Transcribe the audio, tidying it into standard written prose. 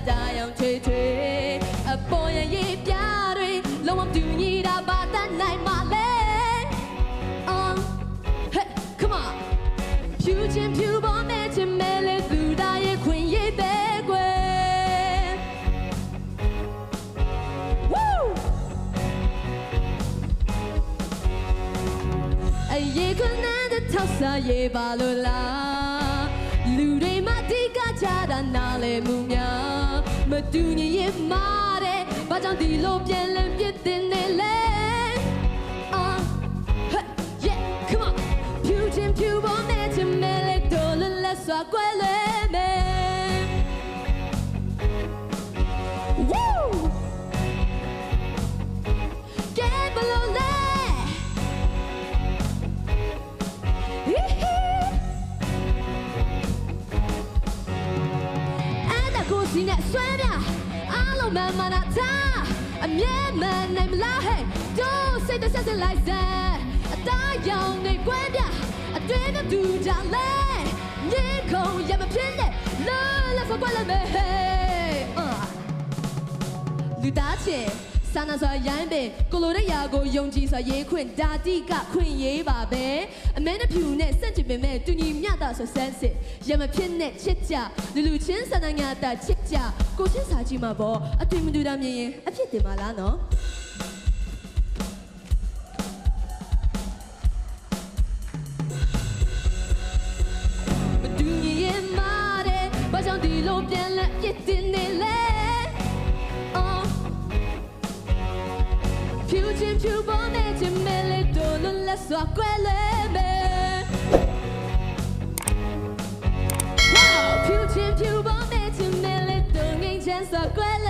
တာရောင်ထွေထွေအပေါ်ရရေးပြတွေလုံးဝတူညီတာဘာတတ်နိုင်မှလဲ Hey come on ဖြူချင်းဖြူပေါ်မဲ့ချင်မဲလေသူသားရဲ့ခွင်ရည်ပဲကွယ် Woo အရေးခွန်းနဲ့ထောက်စားရေးပါလို့လားလူတွေမတိကကြတာနားလေမှုများမတူညီရင်မာတဲ့ဘာကြောင့်ဒီလိုပြန်လည်ပြစ်တင်နေလဲ Yeah come on ဖြူချင်းဖြူပေါ်မဲ့ချင်မဲလေတော်လက်စွာကွယ်လွယ်မယ် Woo ကဲဘလို့လဲဒီနဲ့ဆွဲပြအားလုံးမမနာတာအမြဲမနိုင်မလားဟဲ့တို့စိတ်တဆက်ဆက်လိုက်စမ်းအသားရောင်နေကွဲပြအတွင်းကတူကြလဲမြေခုံရမဖြစ်နဲ့လက်ဖက်ကွက်လည်းမဲဟဲ့လူသားချင်းစာနာစွာရိုင်းပင်ကိုလိုတဲ့ရာကိုယုံကြည်စွာရေးခွင့်ဒါတိကခွင့်ရေးပါပဲအမဲနဲ့ဖြူနဲ့စန့်ကျင်ပင်မဲ့တူညီမျှတာဆိုဆန်းစစ်ရမဖြစ်နဲ့ချစ်ကြလူချင်းစာနာညာတာချစ်ကြကိုချင်းစာကြည့်မှာပေါ့အတွေ့မတူတာမြင်ရင်အဖြစ်တင်ပါလားနော်မတူညီရင်မာတဲ့ဘာကြောင့်ဒီလိုပြန်လက်ပြစ်တင်နေလဲဖြူချင်းဖြူပေါ်နဲ့ချင်မဲလေတော်လက်စွာကွယ်လွယ်မယ် Wow ဖြူချင်းဖြူပေါ်နဲ့ချင်မဲလေတော်ငိမ့်ချမ်းစွာကွယ်လွ